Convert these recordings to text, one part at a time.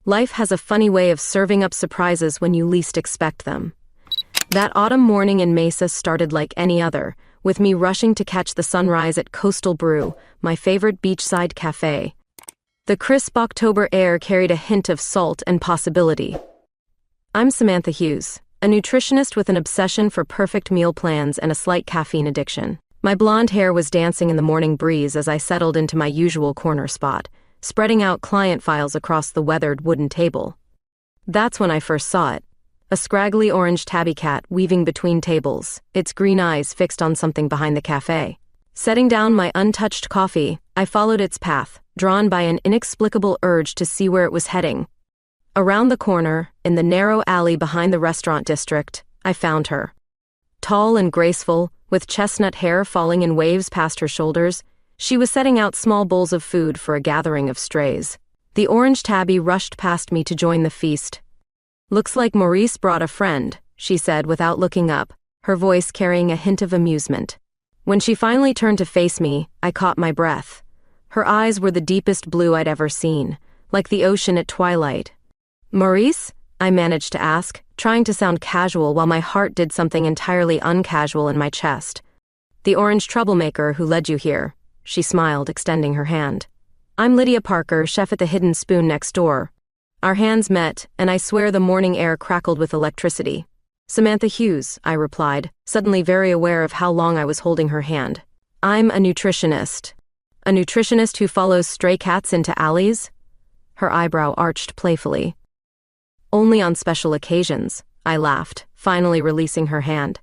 Life has a funny way of serving up surprises when you least expect them. That autumn morning in Mesa started like any other, with me rushing to catch the sunrise at Coastal Brew, my favorite beachside cafe. The crisp October air carried a hint of salt and possibility. I'm Samantha Hughes, a nutritionist with an obsession for perfect meal plans and a slight caffeine addiction. My blonde hair was dancing in the morning breeze as I settled into my usual corner spot, spreading out client files across the weathered wooden table. That's when I first saw it. A scraggly orange tabby cat weaving between tables, its green eyes fixed on something behind the cafe. Setting down my untouched coffee, I followed its path, drawn by an inexplicable urge to see where it was heading. Around the corner, in the narrow alley behind the restaurant district, I found her. Tall and graceful, with chestnut hair falling in waves past her shoulders, she was setting out small bowls of food for a gathering of strays. The orange tabby rushed past me to join the feast. "Looks like Maurice brought a friend," she said without looking up, her voice carrying a hint of amusement. When she finally turned to face me, I caught my breath. Her eyes were the deepest blue I'd ever seen, like the ocean at twilight. "Maurice?" I managed to ask, trying to sound casual while my heart did something entirely uncasual in my chest. "The orange troublemaker who led you here," she smiled, extending her hand. "I'm Lydia Parker, chef at the Hidden Spoon next door." Our hands met, and I swear the morning air crackled with electricity. "Samantha Hughes," I replied, suddenly very aware of how long I was holding her hand. "I'm a nutritionist." "A nutritionist who follows stray cats into alleys?" Her eyebrow arched playfully. "Only on special occasions," I laughed, finally releasing her hand.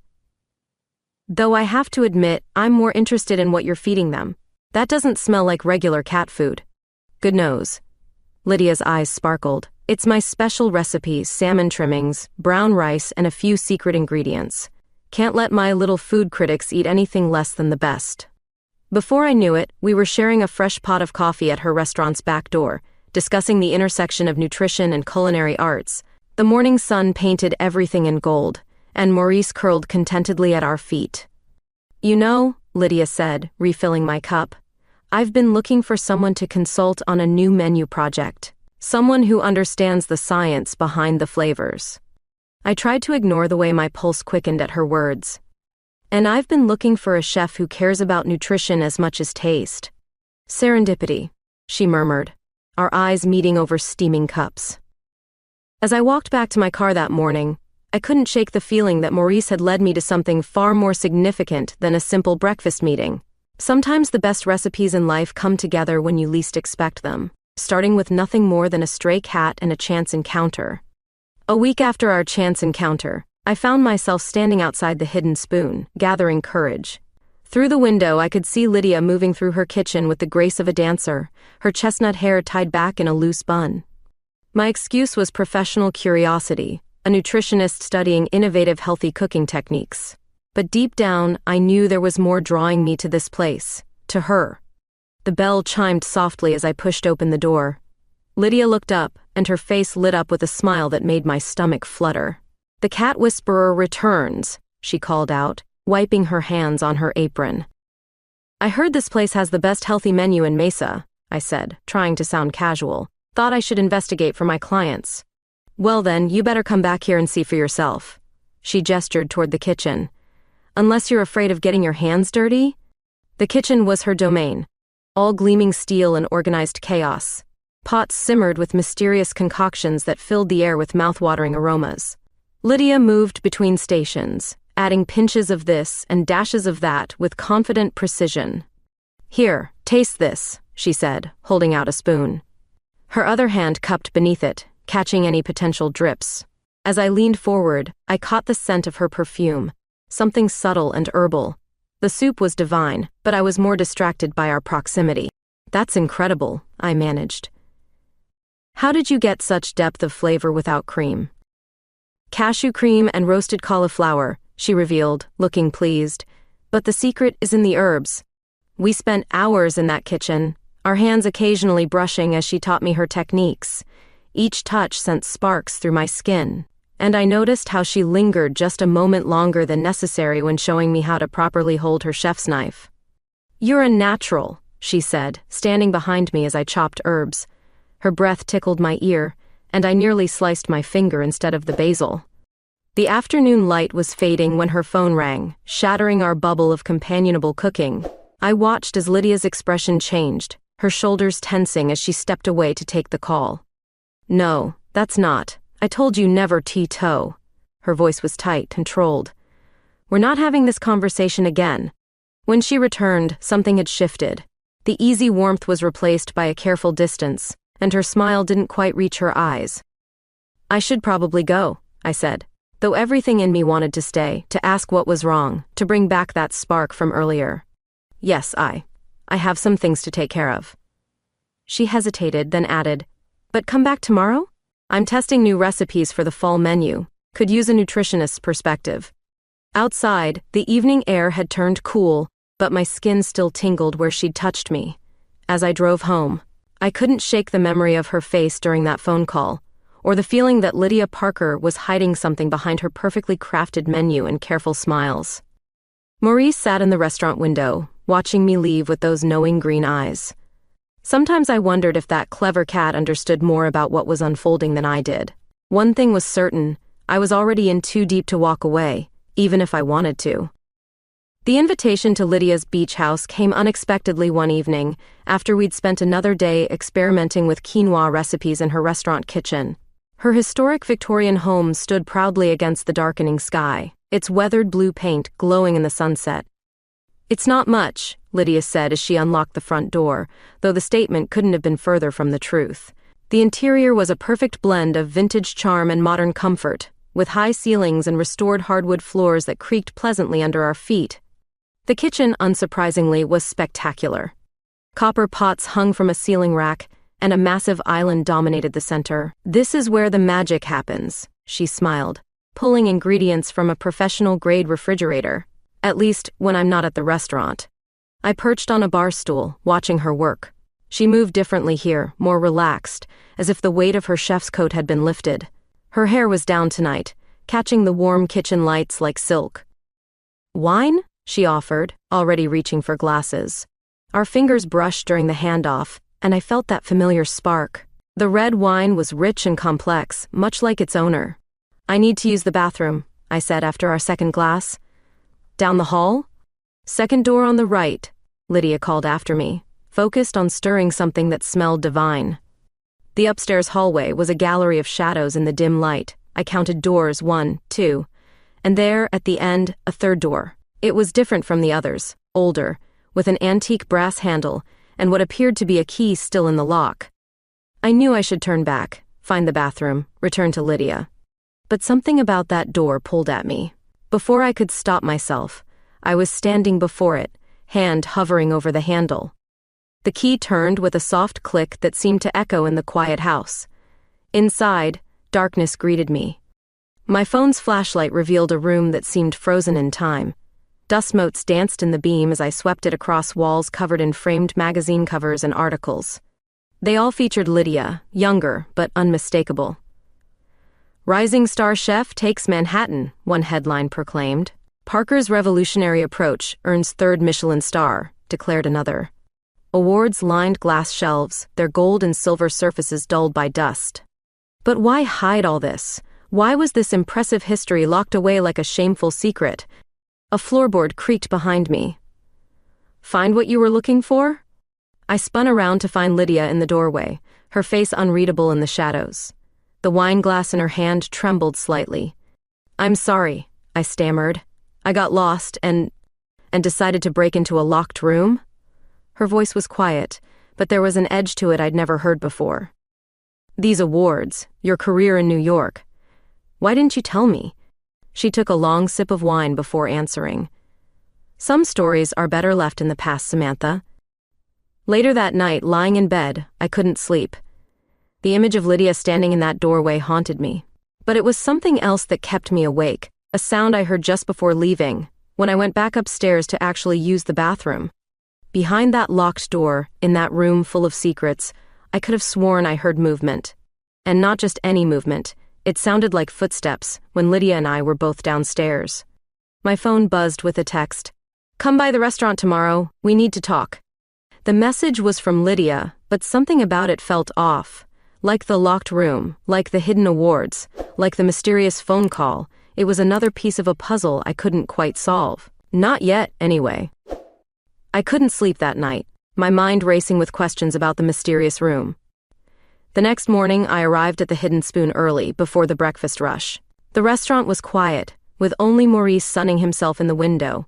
"Though I have to admit, I'm more interested in what you're feeding them. That doesn't smell like regular cat food." "Good nose." Lydia's eyes sparkled. "It's my special recipes, salmon trimmings, brown rice, and a few secret ingredients. Can't let my little food critics eat anything less than the best." Before I knew it, we were sharing a fresh pot of coffee at her restaurant's back door, discussing the intersection of nutrition and culinary arts. The morning sun painted everything in gold, and Maurice curled contentedly at our feet. "You know," Lydia said, refilling my cup, "I've been looking for someone to consult on a new menu project. Someone who understands the science behind the flavors." I tried to ignore the way my pulse quickened at her words. "And I've been looking for a chef who cares about nutrition as much as taste." "Serendipity," she murmured, our eyes meeting over steaming cups. As I walked back to my car that morning, I couldn't shake the feeling that Maurice had led me to something far more significant than a simple breakfast meeting. Sometimes the best recipes in life come together when you least expect them, starting with nothing more than a stray cat and a chance encounter. A week after our chance encounter, I found myself standing outside the Hidden Spoon, gathering courage. Through the window, I could see Lydia moving through her kitchen with the grace of a dancer, her chestnut hair tied back in a loose bun. My excuse was professional curiosity, a nutritionist studying innovative healthy cooking techniques. But deep down, I knew there was more drawing me to this place, to her. The bell chimed softly as I pushed open the door. Lydia looked up, and her face lit up with a smile that made my stomach flutter. "The cat whisperer returns," she called out, wiping her hands on her apron. "I heard this place has the best healthy menu in Mesa," I said, trying to sound casual. "Thought I should investigate for my clients." "Well then, you better come back here and see for yourself." She gestured toward the kitchen. "Unless you're afraid of getting your hands dirty?" The kitchen was her domain, all gleaming steel and organized chaos. Pots simmered with mysterious concoctions that filled the air with mouth-watering aromas. Lydia moved between stations, adding pinches of this and dashes of that with confident precision. "Here, taste this," she said, holding out a spoon. Her other hand cupped beneath it, catching any potential drips. As I leaned forward, I caught the scent of her perfume, something subtle and herbal. The soup was divine, but I was more distracted by our proximity. "That's incredible," I managed. "How did you get such depth of flavor without cream?" "Cashew cream and roasted cauliflower," she revealed, looking pleased. "But the secret is in the herbs." We spent hours in that kitchen, our hands occasionally brushing as she taught me her techniques. Each touch sent sparks through my skin, and I noticed how she lingered just a moment longer than necessary when showing me how to properly hold her chef's knife. "You're a natural," she said, standing behind me as I chopped herbs. Her breath tickled my ear, and I nearly sliced my finger instead of the basil. The afternoon light was fading when her phone rang, shattering our bubble of companionable cooking. I watched as Lydia's expression changed, her shoulders tensing as she stepped away to take the call. "No, that's not. I told you never tea-toe." Her voice was tight, controlled. "We're not having this conversation again." When she returned, something had shifted. The easy warmth was replaced by a careful distance, and her smile didn't quite reach her eyes. "I should probably go," I said, though everything in me wanted to stay, to ask what was wrong, to bring back that spark from earlier. "Yes, I have some things to take care of." She hesitated, then added, "But come back tomorrow? I'm testing new recipes for the fall menu. Could use a nutritionist's perspective." Outside, the evening air had turned cool, but my skin still tingled where she'd touched me. As I drove home, I couldn't shake the memory of her face during that phone call, or the feeling that Lydia Parker was hiding something behind her perfectly crafted menu and careful smiles. Maurice sat in the restaurant window, watching me leave with those knowing green eyes. Sometimes I wondered if that clever cat understood more about what was unfolding than I did. One thing was certain, I was already in too deep to walk away, even if I wanted to. The invitation to Lydia's beach house came unexpectedly one evening, after we'd spent another day experimenting with quinoa recipes in her restaurant kitchen. Her historic Victorian home stood proudly against the darkening sky, its weathered blue paint glowing in the sunset. "It's not much," Lydia said as she unlocked the front door, though the statement couldn't have been further from the truth. The interior was a perfect blend of vintage charm and modern comfort, with high ceilings and restored hardwood floors that creaked pleasantly under our feet. The kitchen, unsurprisingly, was spectacular. Copper pots hung from a ceiling rack, and a massive island dominated the center. "This is where the magic happens," she smiled, pulling ingredients from a professional-grade refrigerator. "At least, when I'm not at the restaurant." I perched on a bar stool, watching her work. She moved differently here, more relaxed, as if the weight of her chef's coat had been lifted. Her hair was down tonight, catching the warm kitchen lights like silk. "Wine?" she offered, already reaching for glasses. Our fingers brushed during the handoff, and I felt that familiar spark. The red wine was rich and complex, much like its owner. "I need to use the bathroom," I said after our second glass. "Down the hall?" "Second door on the right," Lydia called after me, focused on stirring something that smelled divine. The upstairs hallway was a gallery of shadows in the dim light. I counted doors, 1, 2, and there, at the end, a third door. It was different from the others, older, with an antique brass handle and what appeared to be a key still in the lock. I knew I should turn back, find the bathroom, return to Lydia. But something about that door pulled at me. Before I could stop myself, I was standing before it, hand hovering over the handle. The key turned with a soft click that seemed to echo in the quiet house. Inside, darkness greeted me. My phone's flashlight revealed a room that seemed frozen in time. Dust motes danced in the beam as I swept it across walls covered in framed magazine covers and articles. They all featured Lydia, younger but unmistakable. "Rising star chef takes Manhattan," one headline proclaimed. "Parker's revolutionary approach earns third Michelin star," declared another. Awards lined glass shelves, their gold and silver surfaces dulled by dust. But why hide all this? Why was this impressive history locked away like a shameful secret? A floorboard creaked behind me. "Find what you were looking for?" I spun around to find Lydia in the doorway, her face unreadable in the shadows. The wine glass in her hand trembled slightly. "I'm sorry," I stammered. "I got lost and decided to break into a locked room." Her voice was quiet, but there was an edge to it I'd never heard before. "These awards, your career in New York. Why didn't you tell me?" She took a long sip of wine before answering. "Some stories are better left in the past, Samantha." Later that night, lying in bed, I couldn't sleep. The image of Lydia standing in that doorway haunted me. But it was something else that kept me awake, a sound I heard just before leaving, when I went back upstairs to actually use the bathroom. Behind that locked door, in that room full of secrets, I could have sworn I heard movement. And not just any movement. It sounded like footsteps when Lydia and I were both downstairs. My phone buzzed with a text. "Come by the restaurant tomorrow, we need to talk." The message was from Lydia, but something about it felt off, Like the locked room, like the hidden awards, like the mysterious phone call, it was another piece of a puzzle I couldn't quite solve. Not yet, anyway. I couldn't sleep that night, my mind racing with questions about the mysterious room. The next morning, I arrived at the Hidden Spoon early, before the breakfast rush. The restaurant was quiet, with only Maurice sunning himself in the window.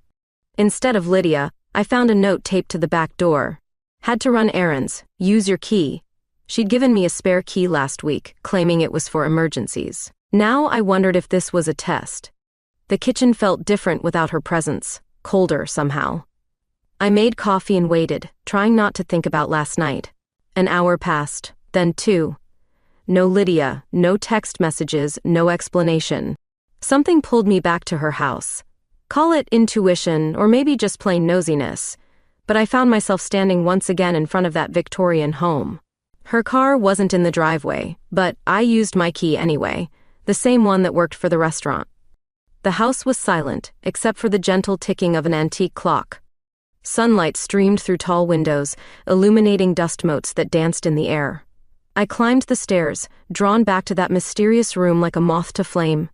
Instead of Lydia, I found a note taped to the back door. Had to run errands, use your key. She'd given me a spare key last week, claiming it was for emergencies. Now I wondered if this was a test. The kitchen felt different without her presence, colder somehow. I made coffee and waited, trying not to think about last night. An hour passed, then 2. No Lydia, no text messages, no explanation. Something pulled me back to her house. Call it intuition, or maybe just plain nosiness, but I found myself standing once again in front of that Victorian home. Her car wasn't in the driveway, but I used my key anyway, the same one that worked for the restaurant. The house was silent, except for the gentle ticking of an antique clock. Sunlight streamed through tall windows, illuminating dust motes that danced in the air. I climbed the stairs, drawn back to that mysterious room like a moth to flame.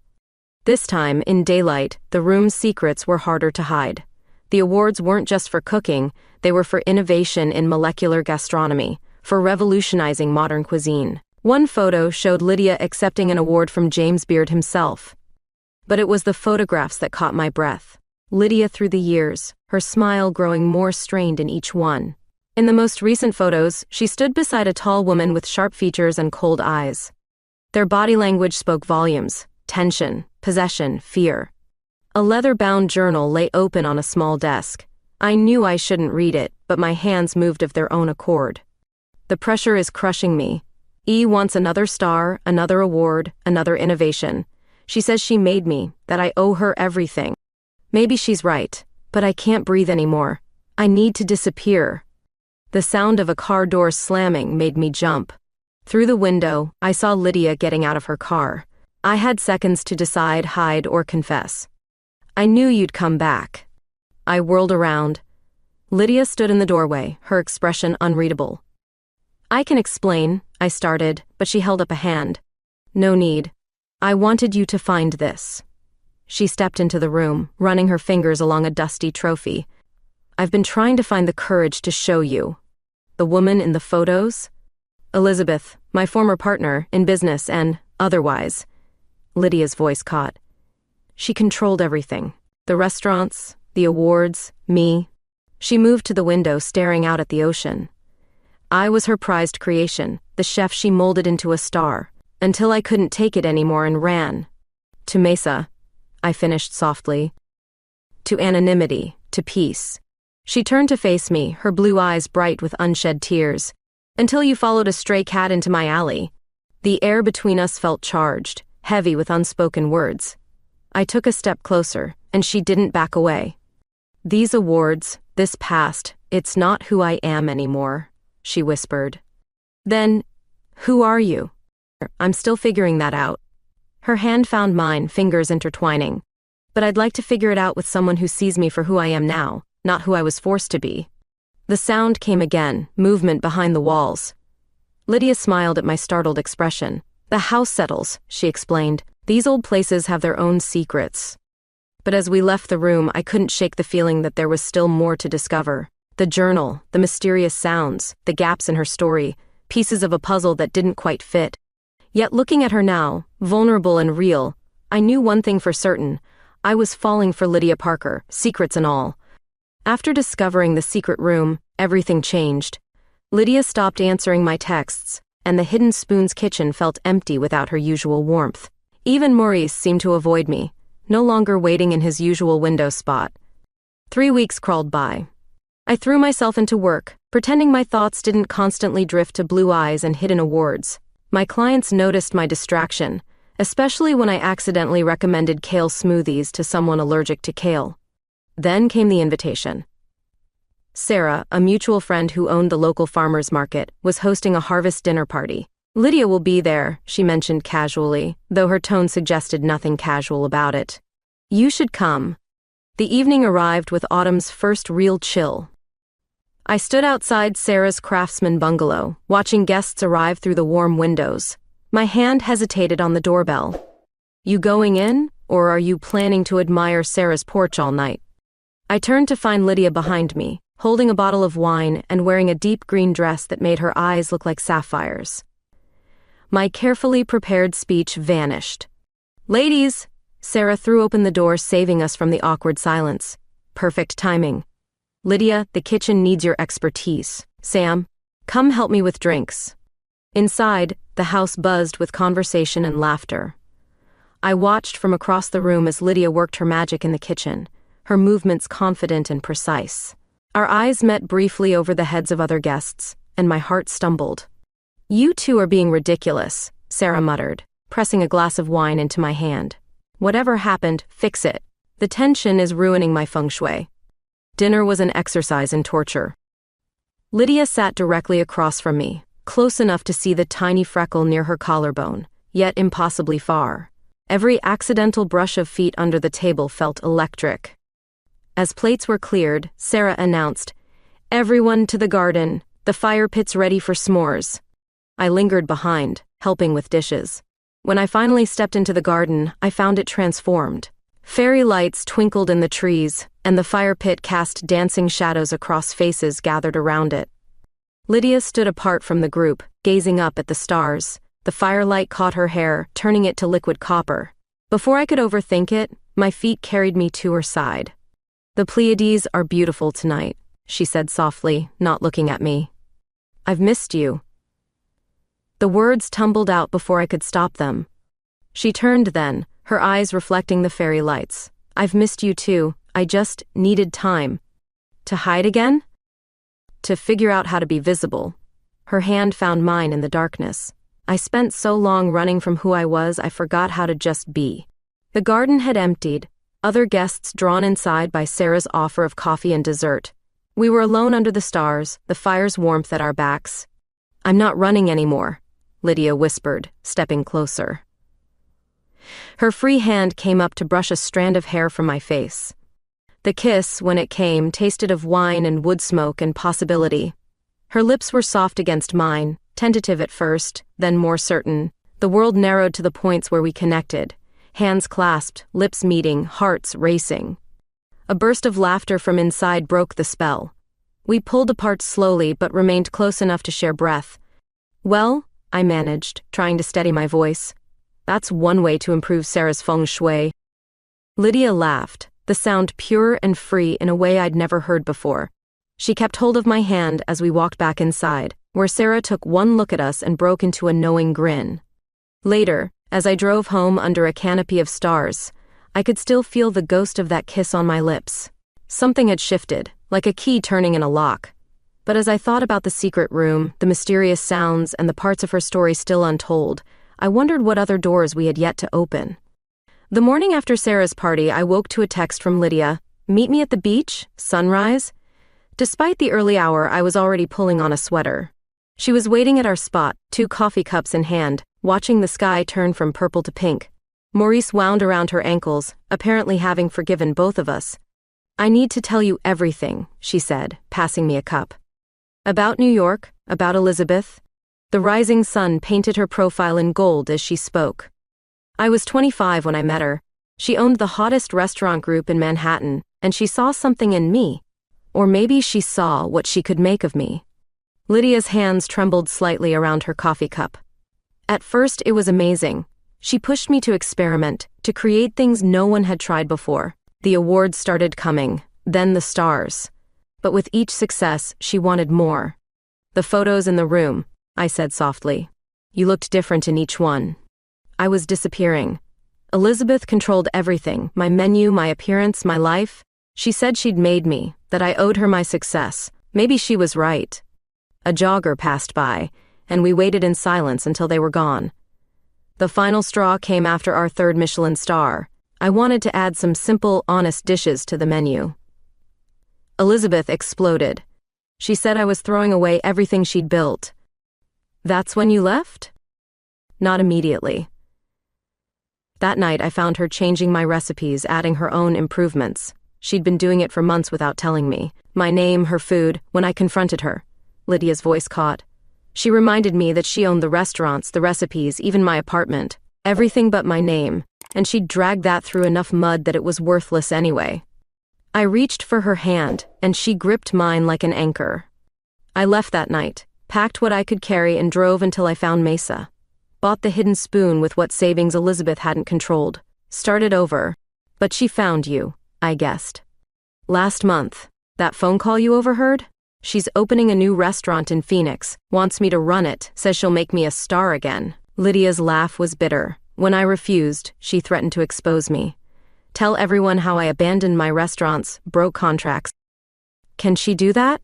This time, in daylight, the room's secrets were harder to hide. The awards weren't just for cooking, they were for innovation in molecular gastronomy, for revolutionizing modern cuisine. One photo showed Lydia accepting an award from James Beard himself. But it was the photographs that caught my breath. Lydia through the years, her smile growing more strained in each one. In the most recent photos, she stood beside a tall woman with sharp features and cold eyes. Their body language spoke volumes: tension, possession, fear. A leather-bound journal lay open on a small desk. I knew I shouldn't read it, but my hands moved of their own accord. The pressure is crushing me. E wants another star, another award, another innovation. She says she made me, that I owe her everything. Maybe she's right, but I can't breathe anymore. I need to disappear. The sound of a car door slamming made me jump. Through the window, I saw Lydia getting out of her car. I had seconds to decide, hide, or confess. I knew you'd come back. I whirled around. Lydia stood in the doorway, her expression unreadable. I can explain, I started, but she held up a hand. No need. I wanted you to find this. She stepped into the room, running her fingers along a dusty trophy. I've been trying to find the courage to show you. The woman in the photos? Elizabeth, my former partner, in business and otherwise. Lydia's voice caught. She controlled everything. The restaurants, the awards, me. She moved to the window, staring out at the ocean. I was her prized creation, the chef she molded into a star, until I couldn't take it anymore and ran. To Mesa, I finished softly. To anonymity, to peace. She turned to face me, her blue eyes bright with unshed tears. Until you followed a stray cat into my alley. The air between us felt charged, heavy with unspoken words. I took a step closer, and she didn't back away. These awards, this past, it's not who I am anymore, she whispered. Then, who are you? I'm still figuring that out. Her hand found mine, fingers intertwining. But I'd like to figure it out with someone who sees me for who I am now, not who I was forced to be. The sound came again, movement behind the walls. Lydia smiled at my startled expression. The house settles, she explained. These old places have their own secrets. But as we left the room, I couldn't shake the feeling that there was still more to discover. The journal, the mysterious sounds, the gaps in her story, pieces of a puzzle that didn't quite fit. Yet looking at her now, vulnerable and real, I knew one thing for certain. I was falling for Lydia Parker, secrets and all. After discovering the secret room, everything changed. Lydia stopped answering my texts, and the Hidden Spoon's kitchen felt empty without her usual warmth. Even Maurice seemed to avoid me, no longer waiting in his usual window spot. 3 weeks crawled by. I threw myself into work, pretending my thoughts didn't constantly drift to blue eyes and hidden awards. My clients noticed my distraction, especially when I accidentally recommended kale smoothies to someone allergic to kale. Then came the invitation. Sarah, a mutual friend who owned the local farmers market, was hosting a harvest dinner party. Lydia will be there, she mentioned casually, though her tone suggested nothing casual about it. You should come. The evening arrived with autumn's first real chill. I stood outside Sarah's craftsman bungalow, watching guests arrive through the warm windows. My hand hesitated on the doorbell. You going in, or are you planning to admire Sarah's porch all night? I turned to find Lydia behind me, holding a bottle of wine and wearing a deep green dress that made her eyes look like sapphires. My carefully prepared speech vanished. Ladies! Sarah threw open the door, saving us from the awkward silence. Perfect timing. Lydia, the kitchen needs your expertise. Sam, come help me with drinks. Inside, the house buzzed with conversation and laughter. I watched from across the room as Lydia worked her magic in the kitchen, her movements confident and precise. Our eyes met briefly over the heads of other guests, and my heart stumbled. You two are being ridiculous, Sarah muttered, pressing a glass of wine into my hand. Whatever happened, fix it. The tension is ruining my feng shui. Dinner was an exercise in torture. Lydia sat directly across from me, close enough to see the tiny freckle near her collarbone, yet impossibly far. Every accidental brush of feet under the table felt electric. As plates were cleared, Sarah announced, "Everyone to the garden. The fire pit's ready for s'mores." I lingered behind, helping with dishes. When I finally stepped into the garden, I found it transformed. Fairy lights twinkled in the trees, and the fire pit cast dancing shadows across faces gathered around it. Lydia stood apart from the group, gazing up at the stars. The firelight caught her hair, turning it to liquid copper. Before I could overthink it, my feet carried me to her side. "The Pleiades are beautiful tonight," she said softly, not looking at me. "I've missed you." The words tumbled out before I could stop them. She turned then, her eyes reflecting the fairy lights. "I've missed you too. I just needed time." To hide again? To figure out how to be visible. Her hand found mine in the darkness. I spent so long running from who I was, I forgot how to just be. The garden had emptied, other guests drawn inside by Sarah's offer of coffee and dessert. We were alone under the stars, the fire's warmth at our backs. "I'm not running anymore," Lydia whispered, stepping closer. Her free hand came up to brush a strand of hair from my face. The kiss, when it came, tasted of wine and wood smoke and possibility. Her lips were soft against mine, tentative at first, then more certain. The world narrowed to the points where we connected. Hands clasped, lips meeting, hearts racing. A burst of laughter from inside broke the spell. We pulled apart slowly but remained close enough to share breath. "Well," I managed, trying to steady my voice, "that's one way to improve Sarah's feng shui." Lydia laughed, the sound pure and free in a way I'd never heard before. She kept hold of my hand as we walked back inside, where Sarah took one look at us and broke into a knowing grin. Later, as I drove home under a canopy of stars, I could still feel the ghost of that kiss on my lips. Something had shifted, like a key turning in a lock. But as I thought about the secret room, the mysterious sounds, and the parts of her story still untold, I wondered what other doors we had yet to open. The morning after Sarah's party, I woke to a text from Lydia, "Meet me at the beach, sunrise." Despite the early hour, I was already pulling on a sweater. She was waiting at our spot, 2 coffee cups in hand, watching the sky turn from purple to pink. Maurice wound around her ankles, apparently having forgiven both of us. "I need to tell you everything," she said, passing me a cup. "About New York, about Elizabeth." The rising sun painted her profile in gold as she spoke. I was 25 when I met her. She owned the hottest restaurant group in Manhattan, and she saw something in me. Or maybe she saw what she could make of me. Lydia's hands trembled slightly around her coffee cup. At first, it was amazing. She pushed me to experiment, to create things no one had tried before. The awards started coming, then the stars. But with each success, she wanted more. "The photos in the room," I said softly. "You looked different in each one." I was disappearing. Elizabeth controlled everything, my menu, my appearance, my life. She said she'd made me, that I owed her my success. Maybe she was right. A jogger passed by, and we waited in silence until they were gone. The final straw came after our 3rd Michelin star. I wanted to add some simple, honest dishes to the menu. Elizabeth exploded. She said I was throwing away everything she'd built. "That's when you left?" Not immediately. That night I found her changing my recipes, adding her own improvements. She'd been doing it for months without telling me. My name, her food, when I confronted her. Lydia's voice caught. She reminded me that she owned the restaurants, the recipes, even my apartment. Everything but my name, and she'd dragged that through enough mud that it was worthless anyway. I reached for her hand, and she gripped mine like an anchor. I left that night, packed what I could carry, and drove until I found Mesa. Bought the hidden spoon with what savings Elizabeth hadn't controlled. Started over. But she found you, I guessed. Last month, that phone call you overheard? She's opening a new restaurant in Phoenix, wants me to run it, says she'll make me a star again. Lydia's laugh was bitter. When I refused, she threatened to expose me. Tell everyone how I abandoned my restaurants, broke contracts. Can she do that?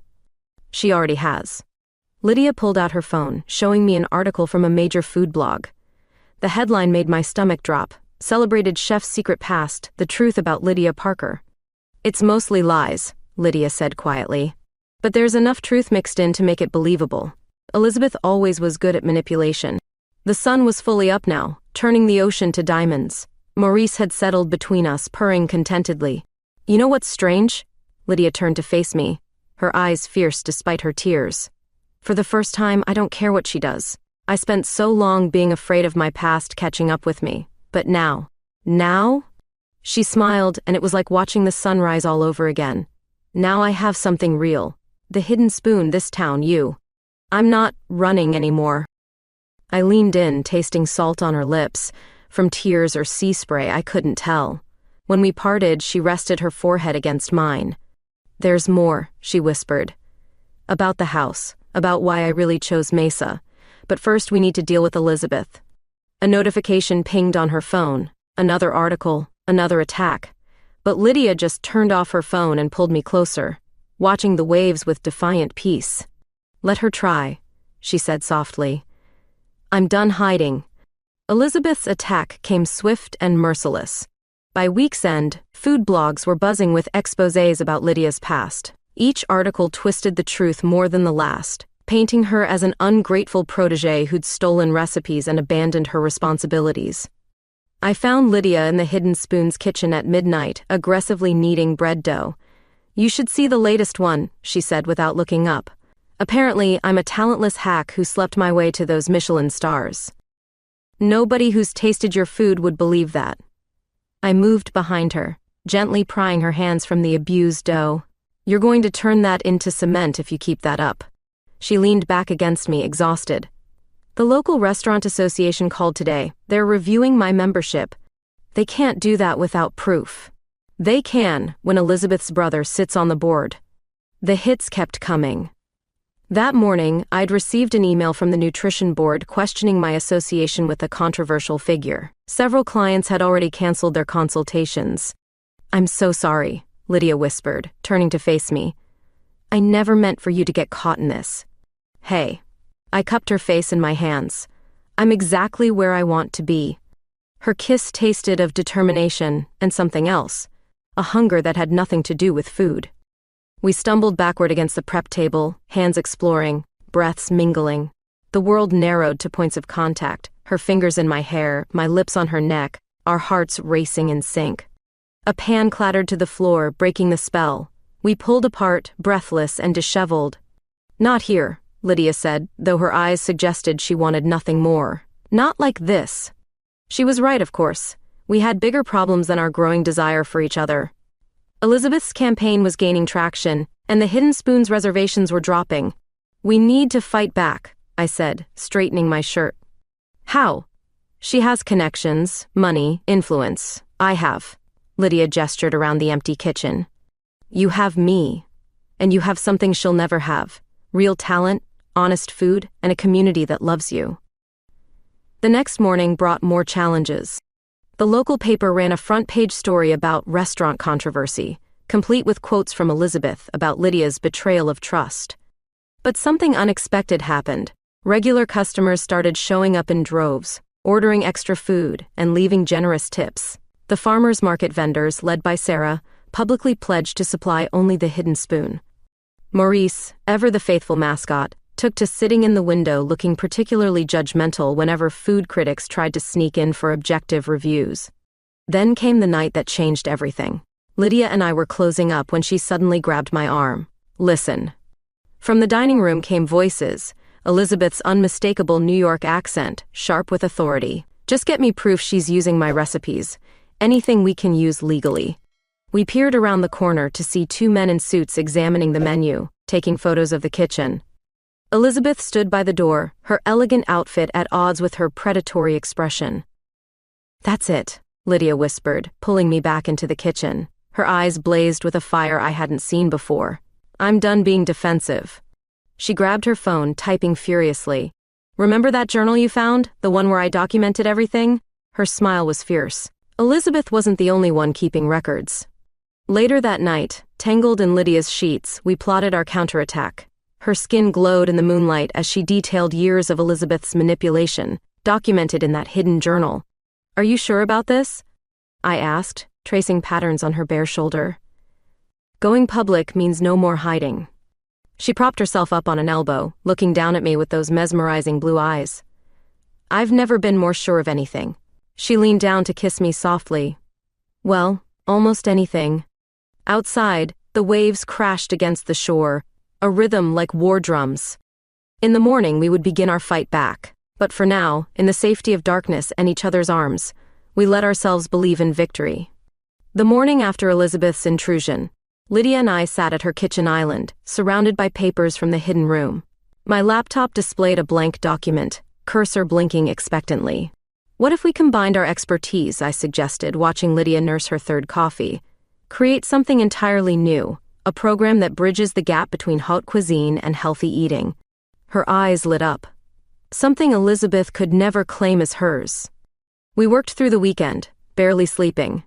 She already has. Lydia pulled out her phone, showing me an article from a major food blog. The headline made my stomach drop. Celebrated chef's secret past, the truth about Lydia Parker. It's mostly lies, Lydia said quietly. But there's enough truth mixed in to make it believable. Elizabeth always was good at manipulation. The sun was fully up now, turning the ocean to diamonds. Maurice had settled between us, purring contentedly. You know what's strange? Lydia turned to face me, her eyes fierce despite her tears. For the first time, I don't care what she does. I spent so long being afraid of my past catching up with me. But now? She smiled, and it was like watching the sunrise all over again. Now I have something real. The hidden spoon, this town, you. I'm not running anymore. I leaned in, tasting salt on her lips. From tears or sea spray, I couldn't tell. When we parted, she rested her forehead against mine. There's more, she whispered. About the house, about why I really chose Mesa. But first we need to deal with Elizabeth. A notification pinged on her phone, another article, another attack. But Lydia just turned off her phone and pulled me closer, watching the waves with defiant peace. Let her try, she said softly. I'm done hiding. Elizabeth's attack came swift and merciless. By week's end, food blogs were buzzing with exposés about Lydia's past. Each article twisted the truth more than the last, painting her as an ungrateful protégé who'd stolen recipes and abandoned her responsibilities. I found Lydia in the Hidden Spoon's kitchen at midnight, aggressively kneading bread dough. You should see the latest one, she said without looking up. Apparently, I'm a talentless hack who slept my way to those Michelin stars. Nobody who's tasted your food would believe that. I moved behind her, gently prying her hands from the abused dough. You're going to turn that into cement if you keep that up. She leaned back against me, exhausted. The local restaurant association called today. They're reviewing my membership. They can't do that without proof. They can when Elizabeth's brother sits on the board. The hits kept coming. That morning, I'd received an email from the nutrition board questioning my association with a controversial figure. Several clients had already canceled their consultations. I'm so sorry, Lydia whispered, turning to face me. I never meant for you to get caught in this. Hey. I cupped her face in my hands. I'm exactly where I want to be. Her kiss tasted of determination and something else, a hunger that had nothing to do with food. We stumbled backward against the prep table, hands exploring, breaths mingling. The world narrowed to points of contact, her fingers in my hair, my lips on her neck, our hearts racing in sync. A pan clattered to the floor, breaking the spell. We pulled apart, breathless and disheveled. Not here, Lydia said, though her eyes suggested she wanted nothing more. Not like this. She was right, of course. We had bigger problems than our growing desire for each other. Elizabeth's campaign was gaining traction, and the Hidden Spoon's reservations were dropping. We need to fight back, I said, straightening my shirt. How? She has connections, money, influence. I have. Lydia gestured around the empty kitchen. You have me. And you have something she'll never have. Real talent, honest food, and a community that loves you. The next morning brought more challenges. The local paper ran a front-page story about restaurant controversy, complete with quotes from Elizabeth about Lydia's betrayal of trust. But something unexpected happened. Regular customers started showing up in droves, ordering extra food, and leaving generous tips. The farmers' market vendors, led by Sarah, publicly pledged to supply only the Hidden Spoon. Maurice, ever the faithful mascot, took to sitting in the window looking particularly judgmental whenever food critics tried to sneak in for objective reviews. Then came the night that changed everything. Lydia and I were closing up when she suddenly grabbed my arm. "Listen." From the dining room came voices, Elizabeth's unmistakable New York accent, sharp with authority. "Just get me proof she's using my recipes. Anything we can use legally." We peered around the corner to see two men in suits examining the menu, taking photos of the kitchen. Elizabeth stood by the door, her elegant outfit at odds with her predatory expression. "That's it," Lydia whispered, pulling me back into the kitchen. Her eyes blazed with a fire I hadn't seen before. "I'm done being defensive." She grabbed her phone, typing furiously. "Remember that journal you found? The one where I documented everything?" Her smile was fierce. Elizabeth wasn't the only one keeping records. Later that night, tangled in Lydia's sheets, we plotted our counterattack. Her skin glowed in the moonlight as she detailed years of Elizabeth's manipulation, documented in that hidden journal. "Are you sure about this?" I asked, tracing patterns on her bare shoulder. "Going public means no more hiding." She propped herself up on an elbow, looking down at me with those mesmerizing blue eyes. "I've never been more sure of anything." She leaned down to kiss me softly. "Well, almost anything." Outside, the waves crashed against the shore, a rhythm like war drums. In the morning, we would begin our fight back. But for now, in the safety of darkness and each other's arms, we let ourselves believe in victory. The morning after Elizabeth's intrusion, Lydia and I sat at her kitchen island, surrounded by papers from the hidden room. My laptop displayed a blank document, cursor blinking expectantly. "What if we combined our expertise?" I suggested, watching Lydia nurse her third coffee. "Create something entirely new, a program that bridges the gap between haute cuisine and healthy eating." Her eyes lit up. Something Elizabeth could never claim as hers. We worked through the weekend, barely sleeping.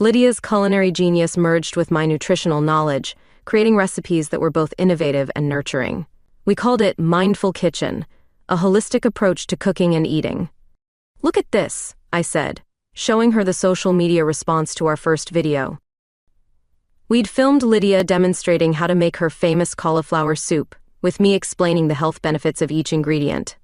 Lydia's culinary genius merged with my nutritional knowledge, creating recipes that were both innovative and nurturing. We called it Mindful Kitchen, a holistic approach to cooking and eating. "Look at this," I said, showing her the social media response to our first video. We'd filmed Lydia demonstrating how to make her famous cauliflower soup, with me explaining the health benefits of each ingredient.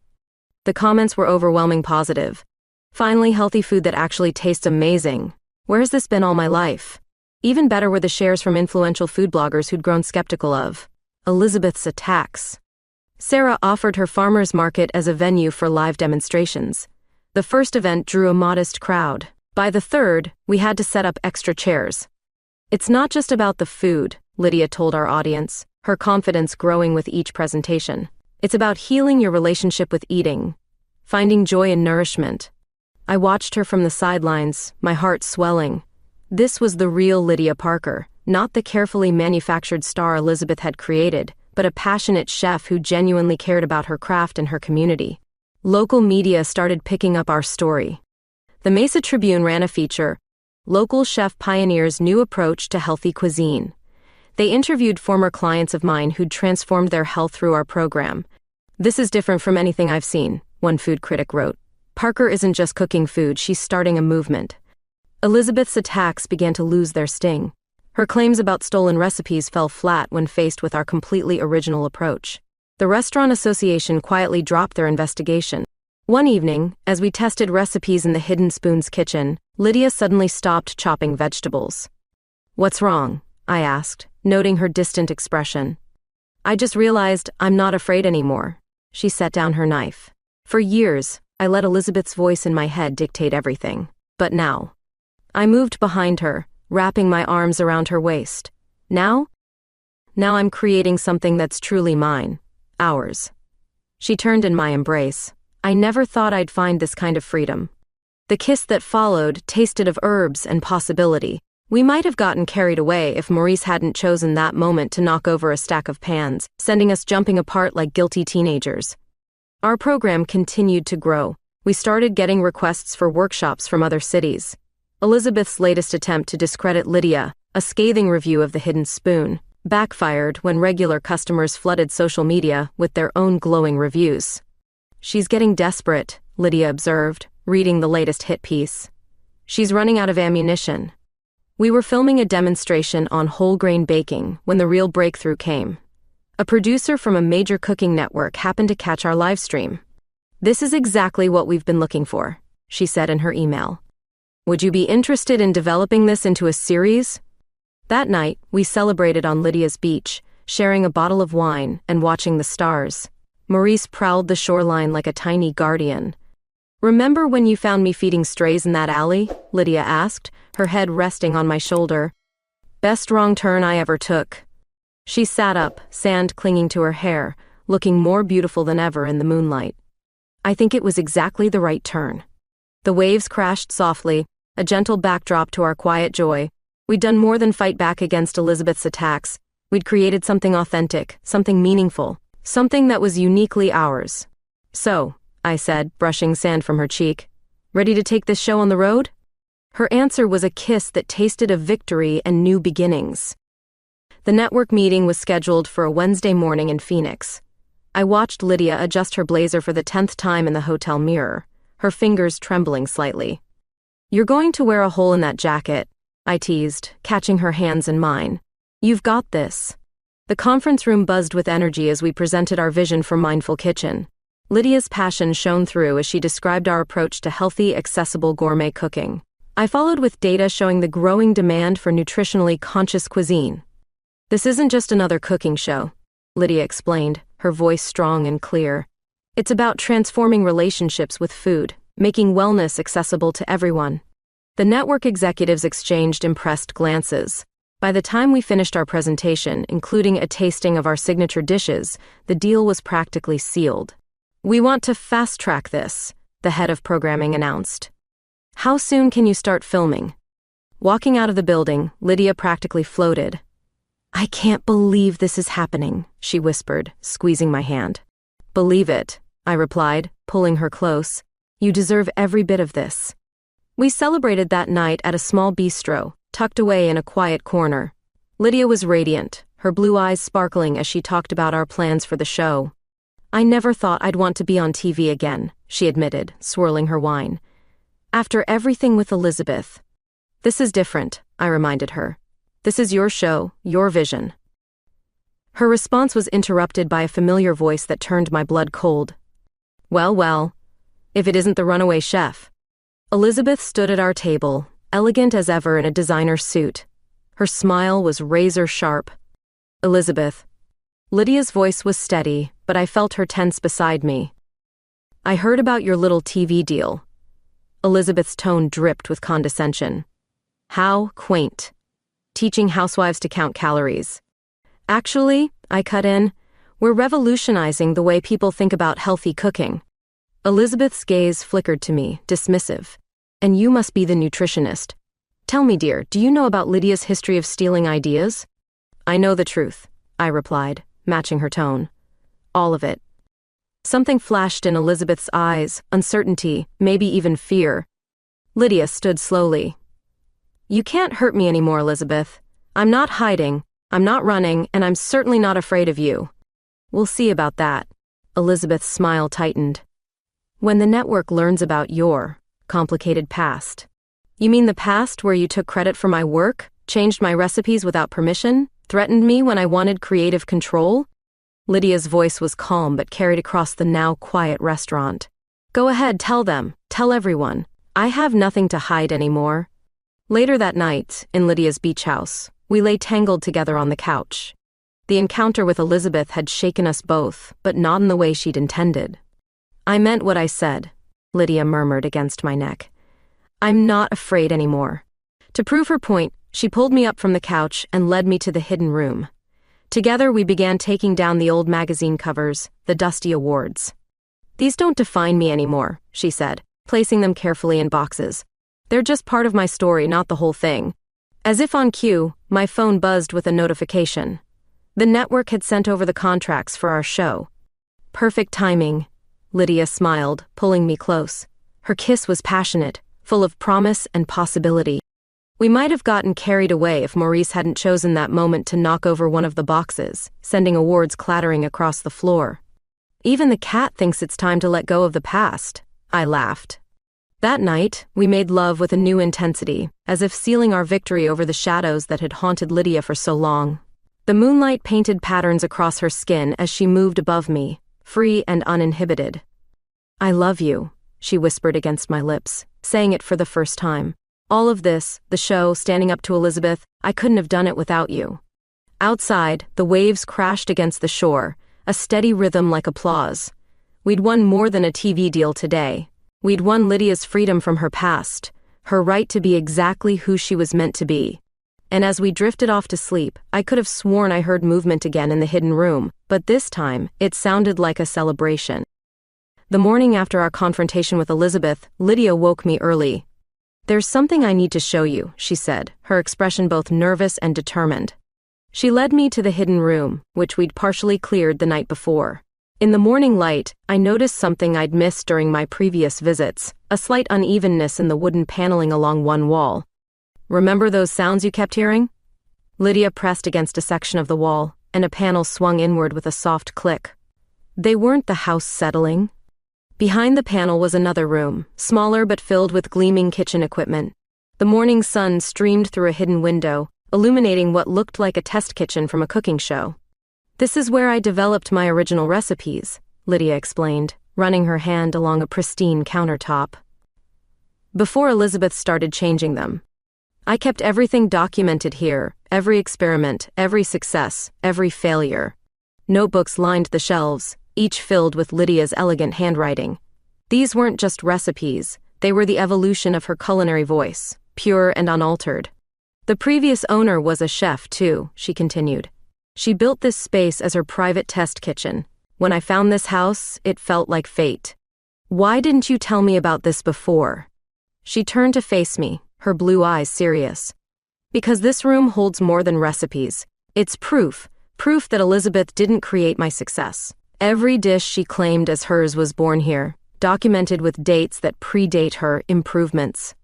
The comments were overwhelmingly positive. "Finally, healthy food that actually tastes amazing. Where has this been all my life?" Even better were the shares from influential food bloggers who'd grown skeptical of Elizabeth's attacks. Sarah offered her farmers market as a venue for live demonstrations. The first event drew a modest crowd. By the third, we had to set up extra chairs. "It's not just about the food," Lydia told our audience, her confidence growing with each presentation. "It's about healing your relationship with eating, finding joy in nourishment." I watched her from the sidelines, my heart swelling. This was the real Lydia Parker, not the carefully manufactured star Elizabeth had created, but a passionate chef who genuinely cared about her craft and her community. Local media started picking up our story. The Mesa Tribune ran a feature, "Local Chef Pioneers' New Approach to Healthy Cuisine." They interviewed former clients of mine who'd transformed their health through our program. "This is different from anything I've seen," one food critic wrote. "Parker isn't just cooking food, she's starting a movement." Elizabeth's attacks began to lose their sting. Her claims about stolen recipes fell flat when faced with our completely original approach. The Restaurant Association quietly dropped their investigation. One evening, as we tested recipes in the Hidden Spoon's kitchen, Lydia suddenly stopped chopping vegetables. "What's wrong?" I asked, noting her distant expression. "I just realized I'm not afraid anymore." She set down her knife. "For years, I let Elizabeth's voice in my head dictate everything. But now." I moved behind her, wrapping my arms around her waist. Now I'm creating something that's truly mine. Ours." She turned in my embrace. I never thought I'd find this kind of freedom. The kiss that followed tasted of herbs and possibility. We might have gotten carried away if Maurice hadn't chosen that moment to knock over a stack of pans, sending us jumping apart like guilty teenagers. Our program continued to grow. We started getting requests for workshops from other cities. Elizabeth's latest attempt to discredit Lydia, a scathing review of the Hidden Spoon, backfired when regular customers flooded social media with their own glowing reviews. "She's getting desperate," Lydia observed, reading the latest hit piece. "She's running out of ammunition." We were filming a demonstration on whole grain baking when the real breakthrough came. A producer from a major cooking network happened to catch our live stream. "This is exactly what we've been looking for," she said in her email. "Would you be interested in developing this into a series?" That night, we celebrated on Lydia's beach, sharing a bottle of wine and watching the stars. Maurice prowled the shoreline like a tiny guardian. "Remember when you found me feeding strays in that alley?" Lydia asked, her head resting on my shoulder. "Best wrong turn I ever took." She sat up, sand clinging to her hair, looking more beautiful than ever in the moonlight. "I think it was exactly the right turn." The waves crashed softly, a gentle backdrop to our quiet joy. We'd done more than fight back against Elizabeth's attacks. We'd created something authentic, something meaningful, something that was uniquely ours. "So," I said, brushing sand from her cheek, "ready to take this show on the road?" Her answer was a kiss that tasted of victory and new beginnings. The network meeting was scheduled for a Wednesday morning in Phoenix. I watched Lydia adjust her blazer for the 10th time in the hotel mirror, her fingers trembling slightly. "You're going to wear a hole in that jacket," I teased, catching her hands in mine. "You've got this." The conference room buzzed with energy as we presented our vision for Mindful Kitchen. Lydia's passion shone through as she described our approach to healthy, accessible gourmet cooking. I followed with data showing the growing demand for nutritionally conscious cuisine. "This isn't just another cooking show," Lydia explained, her voice strong and clear. "It's about transforming relationships with food, making wellness accessible to everyone." The network executives exchanged impressed glances. By the time we finished our presentation, including a tasting of our signature dishes, the deal was practically sealed. "We want to fast-track this," the head of programming announced. "How soon can you start filming?" Walking out of the building, Lydia practically floated. "I can't believe this is happening," she whispered, squeezing my hand. "Believe it," I replied, pulling her close. "You deserve every bit of this." We celebrated that night at a small bistro, tucked away in a quiet corner. Lydia was radiant, her blue eyes sparkling as she talked about our plans for the show. "I never thought I'd want to be on TV again," she admitted, swirling her wine. "After everything with Elizabeth." "This is different," I reminded her. "This is your show, your vision." Her response was interrupted by a familiar voice that turned my blood cold. "Well, well, if it isn't the runaway chef." Elizabeth stood at our table, elegant as ever in a designer suit. Her smile was razor sharp. "Elizabeth." Lydia's voice was steady, but I felt her tense beside me. "I heard about your little TV deal." Elizabeth's tone dripped with condescension. "How quaint. Teaching housewives to count calories." "Actually," I cut in, "we're revolutionizing the way people think about healthy cooking." Elizabeth's gaze flickered to me, dismissive. "And you must be the nutritionist. Tell me, dear, do you know about Lydia's history of stealing ideas?" "I know the truth," I replied, matching her tone. "All of it." Something flashed in Elizabeth's eyes, uncertainty, maybe even fear. Lydia stood slowly. "You can't hurt me anymore, Elizabeth. I'm not hiding, I'm not running, and I'm certainly not afraid of you." "We'll see about that." Elizabeth's smile tightened. "When the network learns about your complicated past." "You mean the past where you took credit for my work, changed my recipes without permission, threatened me when I wanted creative control?" Lydia's voice was calm but carried across the now quiet restaurant. "Go ahead, tell them, tell everyone. I have nothing to hide anymore." Later that night, in Lydia's beach house, we lay tangled together on the couch. The encounter with Elizabeth had shaken us both, but not in the way she'd intended. "I meant what I said," Lydia murmured against my neck. "I'm not afraid anymore." To prove her point, she pulled me up from the couch and led me to the hidden room. Together we began taking down the old magazine covers, the dusty awards. "These don't define me anymore," she said, placing them carefully in boxes. "They're just part of my story, not the whole thing." As if on cue, my phone buzzed with a notification. The network had sent over the contracts for our show. "Perfect timing," Lydia smiled, pulling me close. Her kiss was passionate, full of promise and possibility. We might have gotten carried away if Maurice hadn't chosen that moment to knock over one of the boxes, sending awards clattering across the floor. "Even the cat thinks it's time to let go of the past," I laughed. That night, we made love with a new intensity, as if sealing our victory over the shadows that had haunted Lydia for so long. The moonlight painted patterns across her skin as she moved above me, free and uninhibited. "I love you," she whispered against my lips, saying it for the first time. All of this, the show, standing up to Elizabeth, I couldn't have done it without you. Outside, the waves crashed against the shore, a steady rhythm like applause. We'd won more than a TV deal today. We'd won Lydia's freedom from her past, her right to be exactly who she was meant to be. And as we drifted off to sleep, I could have sworn I heard movement again in the hidden room, but this time, it sounded like a celebration. The morning after our confrontation with Elizabeth, Lydia woke me early. "There's something I need to show you," she said, her expression both nervous and determined. She led me to the hidden room, which we'd partially cleared the night before. In the morning light, I noticed something I'd missed during my previous visits, a slight unevenness in the wooden paneling along one wall. "Remember those sounds you kept hearing?" Lydia pressed against a section of the wall, and a panel swung inward with a soft click. They weren't the house settling. Behind the panel was another room, smaller but filled with gleaming kitchen equipment. The morning sun streamed through a hidden window, illuminating what looked like a test kitchen from a cooking show. "This is where I developed my original recipes," Lydia explained, running her hand along a pristine countertop. "Before Elizabeth started changing them. I kept everything documented here, every experiment, every success, every failure." Notebooks lined the shelves, each filled with Lydia's elegant handwriting. These weren't just recipes, they were the evolution of her culinary voice, pure and unaltered. "The previous owner was a chef, too," she continued. "She built this space as her private test kitchen. When I found this house, it felt like fate. Why didn't you tell me about this before?" She turned to face me, her blue eyes serious. "Because this room holds more than recipes. It's proof that Elizabeth didn't create my success. Every dish she claimed as hers was born here, documented with dates that predate her improvements."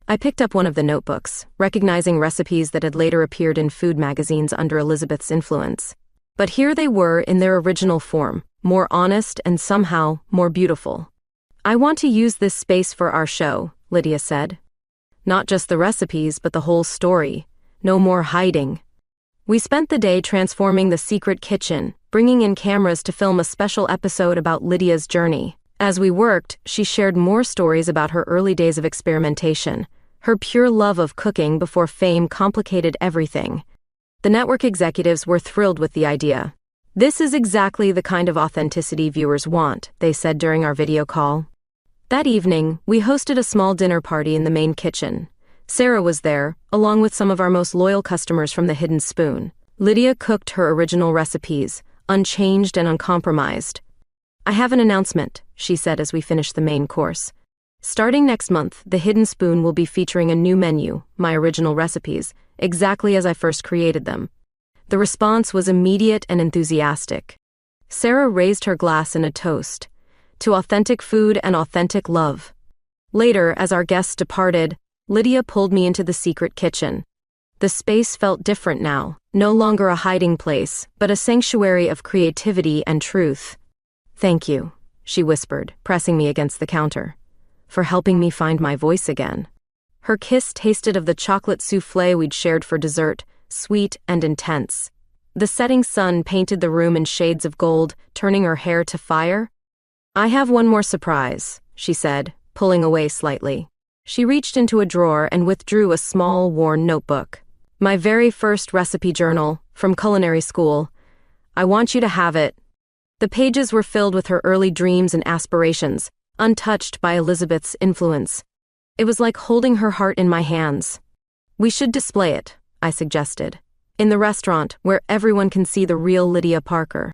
I picked up one of the notebooks, recognizing recipes that had later appeared in food magazines under Elizabeth's influence. But here they were in their original form, more honest and somehow more beautiful. "I want to use this space for our show," Lydia said. "Not just the recipes, but the whole story. No more hiding." We spent the day transforming the secret kitchen, bringing in cameras to film a special episode about Lydia's journey. As we worked, she shared more stories about her early days of experimentation, her pure love of cooking before fame complicated everything. The network executives were thrilled with the idea. "This is exactly the kind of authenticity viewers want," they said during our video call. That evening, we hosted a small dinner party in the main kitchen. Sarah was there, along with some of our most loyal customers from the Hidden Spoon. Lydia cooked her original recipes, unchanged and uncompromised. "I have an announcement," she said as we finished the main course. "Starting next month, the Hidden Spoon will be featuring a new menu, my original recipes, exactly as I first created them." The response was immediate and enthusiastic. Sarah raised her glass in a toast, to authentic food and authentic love. Later, as our guests departed, Lydia pulled me into the secret kitchen. The space felt different now, no longer a hiding place, but a sanctuary of creativity and truth. "Thank you," she whispered, pressing me against the counter, "for helping me find my voice again." Her kiss tasted of the chocolate soufflé we'd shared for dessert, sweet and intense. The setting sun painted the room in shades of gold, turning her hair to fire. "I have one more surprise," she said, pulling away slightly. She reached into a drawer and withdrew a small, worn notebook. "My very first recipe journal, from culinary school. I want you to have it." The pages were filled with her early dreams and aspirations, untouched by Elizabeth's influence. It was like holding her heart in my hands. "We should display it," I suggested, "in the restaurant where everyone can see the real Lydia Parker."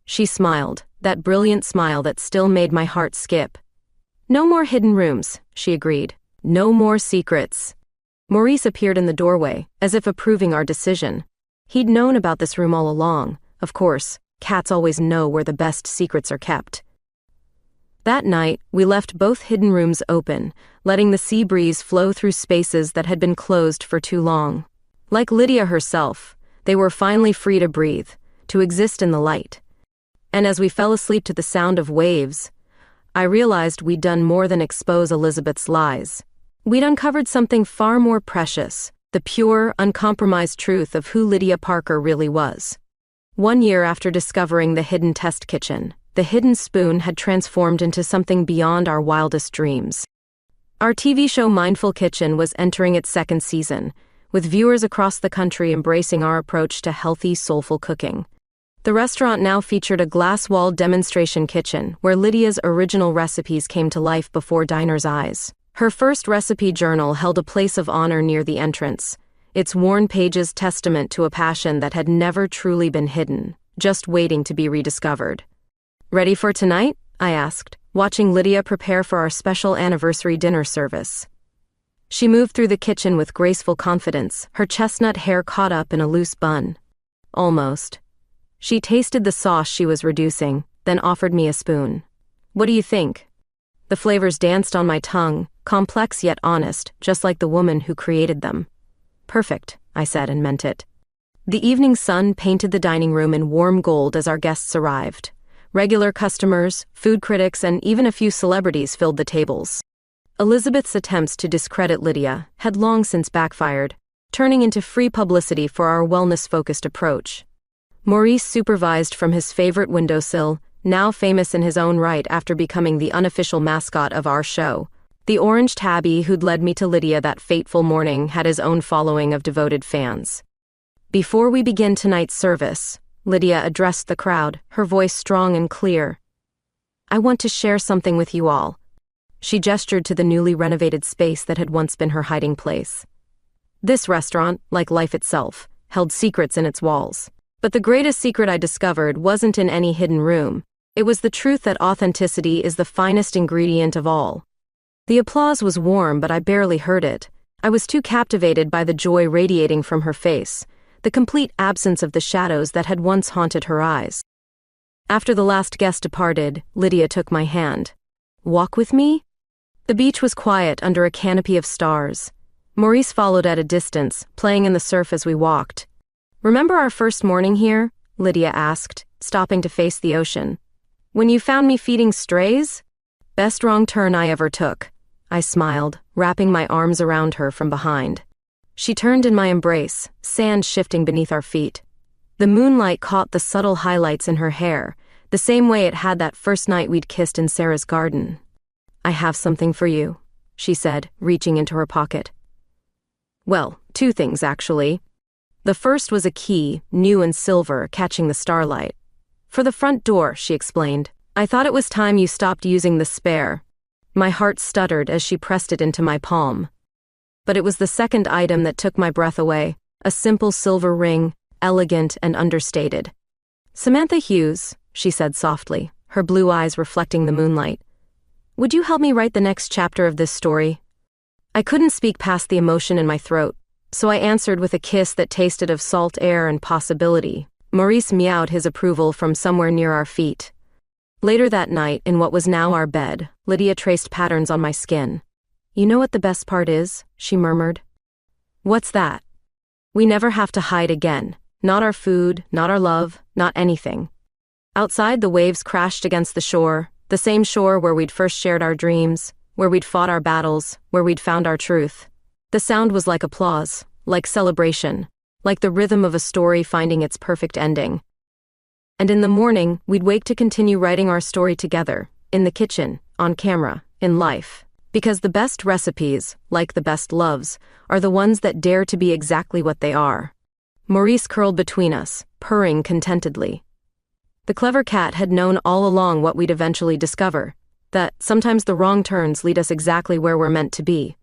She smiled, that brilliant smile that still made my heart skip. "No more hidden rooms," she agreed. "No more secrets." Maurice appeared in the doorway, as if approving our decision. He'd known about this room all along. Of course, cats always know where the best secrets are kept. That night, we left both hidden rooms open, letting the sea breeze flow through spaces that had been closed for too long. Like Lydia herself, they were finally free to breathe, to exist in the light. And as we fell asleep to the sound of waves, I realized we'd done more than expose Elizabeth's lies. We'd uncovered something far more precious, the pure, uncompromised truth of who Lydia Parker really was. 1 year after discovering the hidden test kitchen, the Hidden Spoon had transformed into something beyond our wildest dreams. Our TV show Mindful Kitchen was entering its second season, with viewers across the country embracing our approach to healthy, soulful cooking. The restaurant now featured a glass-walled demonstration kitchen where Lydia's original recipes came to life before diners' eyes. Her first recipe journal held a place of honor near the entrance, its worn pages testament to a passion that had never truly been hidden, just waiting to be rediscovered. "Ready for tonight?" I asked, watching Lydia prepare for our special anniversary dinner service. She moved through the kitchen with graceful confidence, her chestnut hair caught up in a loose bun. Almost. She tasted the sauce she was reducing, then offered me a spoon. "What do you think?" The flavors danced on my tongue, complex yet honest, just like the woman who created them. "Perfect," I said and meant it. The evening sun painted the dining room in warm gold as our guests arrived. Regular customers, food critics, and even a few celebrities filled the tables. Elizabeth's attempts to discredit Lydia had long since backfired, turning into free publicity for our wellness-focused approach. Maurice supervised from his favorite windowsill, now famous in his own right after becoming the unofficial mascot of our show. The orange tabby who'd led me to Lydia that fateful morning had his own following of devoted fans. "Before we begin tonight's service," Lydia addressed the crowd, her voice strong and clear, "I want to share something with you all." She gestured to the newly renovated space that had once been her hiding place. This restaurant, like life itself, held secrets in its walls. But the greatest secret I discovered wasn't in any hidden room. It was the truth that authenticity is the finest ingredient of all. The applause was warm, but I barely heard it. I was too captivated by the joy radiating from her face, the complete absence of the shadows that had once haunted her eyes. After the last guest departed, Lydia took my hand. "Walk with me?" The beach was quiet under a canopy of stars. Maurice followed at a distance, playing in the surf as we walked. "Remember our first morning here?" Lydia asked, stopping to face the ocean. "When you found me feeding strays?" "Best wrong turn I ever took," I smiled, wrapping my arms around her from behind. She turned in my embrace, sand shifting beneath our feet. The moonlight caught the subtle highlights in her hair, the same way it had that first night we'd kissed in Sarah's garden. "I have something for you," she said, reaching into her pocket. Well, two things, actually. The first was a key, new and silver, catching the starlight. "For the front door," she explained. "I thought it was time you stopped using the spare." My heart stuttered as she pressed it into my palm. But it was the second item that took my breath away, a simple silver ring, elegant and understated. "Samantha Hughes," she said softly, her blue eyes reflecting the moonlight. "Would you help me write the next chapter of this story?" I couldn't speak past the emotion in my throat, so I answered with a kiss that tasted of salt air and possibility. Maurice meowed his approval from somewhere near our feet. Later that night, in what was now our bed, Lydia traced patterns on my skin. "You know what the best part is?" she murmured. "What's that?" "We never have to hide again. Not our food, not our love, not anything." Outside, the waves crashed against the shore, the same shore where we'd first shared our dreams, where we'd fought our battles, where we'd found our truth. The sound was like applause, like celebration, like the rhythm of a story finding its perfect ending. And in the morning, we'd wake to continue writing our story together, in the kitchen, on camera, in life. Because the best recipes, like the best loves, are the ones that dare to be exactly what they are. Maurice curled between us, purring contentedly. The clever cat had known all along what we'd eventually discover, that sometimes the wrong turns lead us exactly where we're meant to be.